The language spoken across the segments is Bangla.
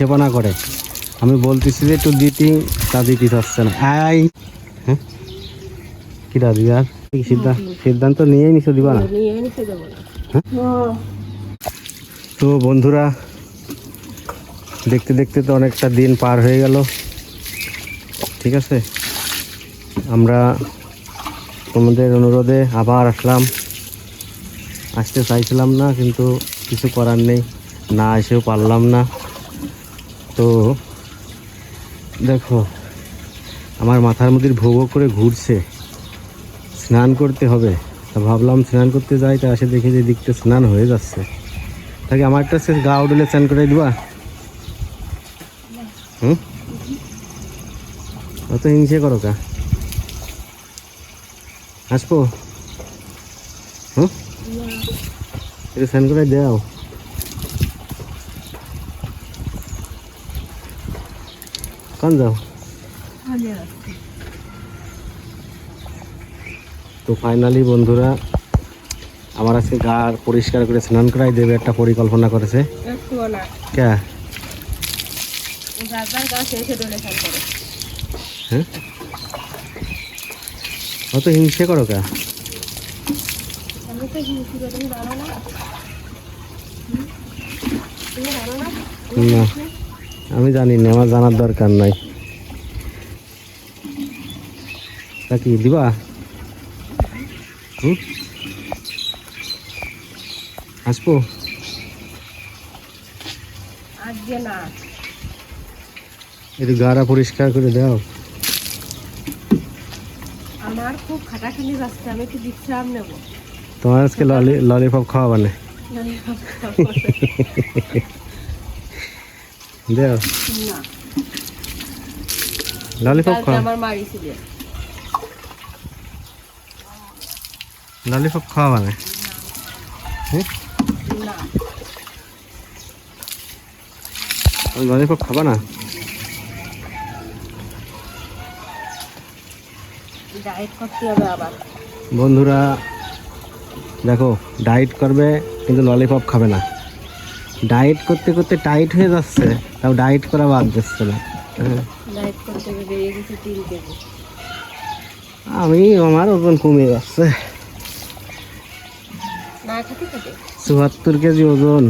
সেপনা করে আমি বলতেছি যে একটু দিতি তা দিতে চাচ্ছে না। আই হ্যাঁ কি দাদি আর সিদ্ধান্ত নিয়েই নিছো দিবা না? হ্যাঁ? তো বন্ধুরা দেখতে দেখতে তো অনেকটা দিন পার হয়ে গেল। ঠিক আছে, আমরা তোমাদের অনুরোধে আবার আসলাম। আসতে চাইছিলাম না, কিন্তু কিছু করার নেই, না এসেও পারলাম না। তো দেখো আমার মাথার মধ্যে ভোগ করে ঘুরছে, স্নান করতে হবে। তা ভাবলাম স্নান করতে যাই, তা আসে দেখি যে দিকটা স্নান হয়ে যাচ্ছে। তাকে আমার একটা সে গা উঠলে স্নান করে দিবা? অত হিংসে করো কা? আসবো এটা স্নান করে দাও। কখন যাও? তো ফাইনালি বন্ধুরা আমার আজকে গা পরিষ্কার করে স্নান করাই দেবে একটা পরিকল্পনা করেছে। কে? হ্যাঁ, অত হিংসে করো কা? না আমি জানি না, আমার জানার দরকার নাই। তা কি দিবা? আসবো একটু গাড়া পরিষ্কার করে দাও। আমার খুব খাটাখানি যাচ্ছে, আমি একটু বিশ্রাম নেব। তোমার আজকে ললিপপ খাওয়া মানে দেও না, ললিপপ খাওয়া, আমার মারি ছিল ললিপপ খাওয়া মানে না, ললিপপ খাবা না? ডায়েট করতে হবে আবার। বন্ধুরা দেখো, ডায়েট করবে কিন্তু ললিপপ খাবে না। ডায়েট করতে করতে টাইট হয়ে যাচ্ছে, তাও ডায়েট করা বাদ দিচ্ছে না। ডায়েট করতে গিয়ে বেরিয়ে গেছে 3 কেজি। আমি আমার ওজন কমে যাচ্ছে, না খেতে খেতে 74 কেজি ওজন।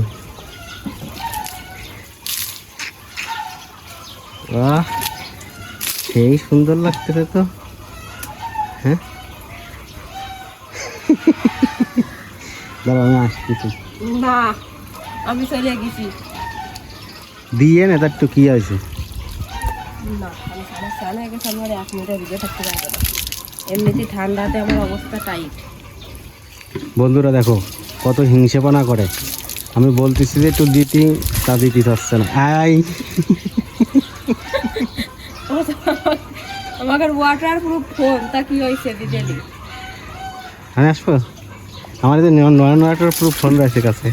বাহ, সেই সুন্দর লাগতেছে তো। হ্যাঁ দাঁড়াও আমি আসতেছি। না, আমি চলে গেছি। দিয়ে না তার তো কি আছে? না, আমি স্নান হয়ে গেছে, আমি আর 1 মিনিটের ভিডিও থাকতে পারবো না। এমনিতে ঠান্ডাতে আমার অবস্থা টাইট। বন্ধুরা দেখো কত হিংসেপনা করে, আমি বলতেছি যে একটু দিতি তা দিতে চাচ্ছে না। আই আমাকে ওয়াটার প্রুফ ফোন, তা কি হয়েছে দিদি? আমি আসবো, আমার যে নয়ন প্রুফ ফোন রয়েছে কাছে।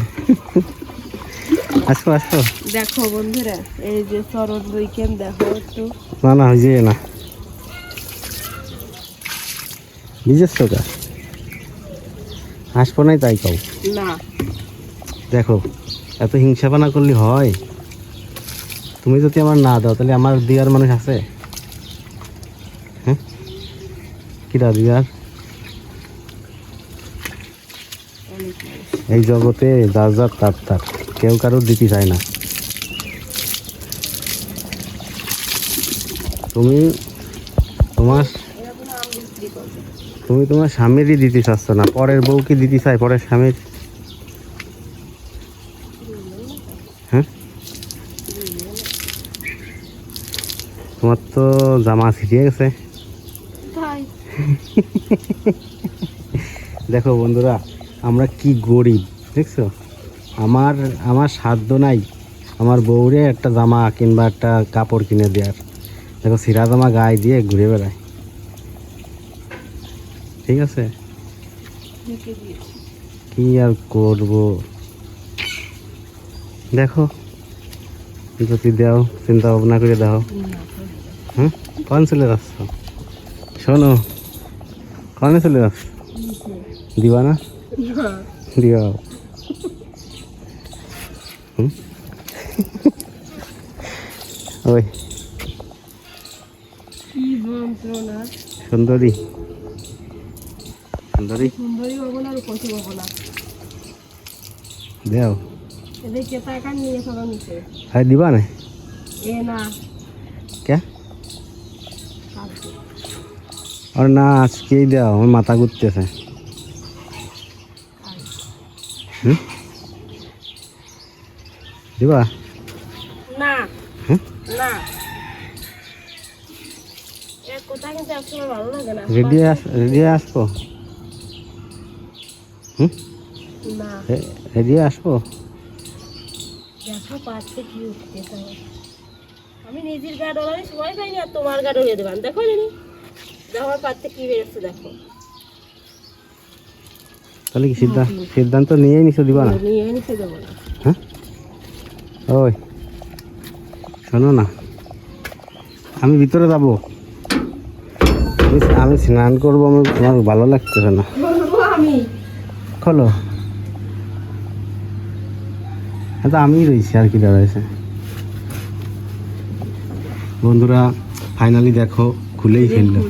আসবো আসবো। দেখো বন্ধুরা, এই যে শরৎ উইকেন্ড দেখো একটু। না না হয়ে যায় না, বিজেস কা আসবো নাই তাই কাউ না। দেখো এত হিংসাপানা করলে হয়? তুমি যদি আমার না দাও তাহলে আমার দিয়ার মানুষ আছে? হ্যাঁ কিরা দিয়ার? এই জগতে যার যার তার তার, কেউ কারোর দিতে চায় না। তুমি তোমার তুমি তোমার স্বামীরই দিতে চাচ্ছ না, পরের বউকে দিতে চাই পরের স্বামীর? হ্যাঁ তোমার তো জামা ছিটিয়ে গেছে। দেখো বন্ধুরা আমরা কি গরিব দেখছো, আমার আমার সাধ্য নাই আমার বউরে একটা জামা কিংবা একটা কাপড় কিনে দেওয়ার। দেখো ছিঁড়া জামা গায়ে দিয়ে ঘুরে বেড়ায়। ঠিক আছে, কি আর করব। দেখো যদি দাও চিন্তা ভাবনা করে দাও। হ্যাঁ কখন চলে যাচ্ছ? শোনো কনে চলে যাচ্ছ? দিবা না? দিও। ওই কি যন্ত্রণা। সুন্দরী সুন্দরী সুন্দরী হবো না আর কচি হবো না। দেও এদের কেতা একা নিয়ে চলো নিচে। আর দিবা না এ না কে কাটবে। আর না আজকেই দাও, আমার মাথা ঘুরতেছে। হুম দিবা না হুম না এক কথা কিন্তু একসময় ভালো লাগে না। রেডি আসবো? হুম না রেডি আসবো? দেখো পাচ্ছে কি উঠতে হবে। আমি নিজের গা ডলারে সময় পাইনি আর তোমার গা ডলিয়ে দেবান। দেখো জানি আমার পাচ্ছে কি বেরোচ্ছে দেখো। তাহলে কি সিদ্ধান্ত নিয়েই নিছো দিবা না? নিয়ে নিচে দেবো না। হ্যাঁ ওই শোনো না, আমি ভিতরে যাবো, আমি স্নান করবো, আমার ভালো লাগতেছে না। বলবো আমি খোলো, তো আমি রয়েছি আর কি দাঁড়াইছে। বন্ধুরা ফাইনালি দেখো খুলেই ফেললো,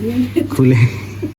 খুলে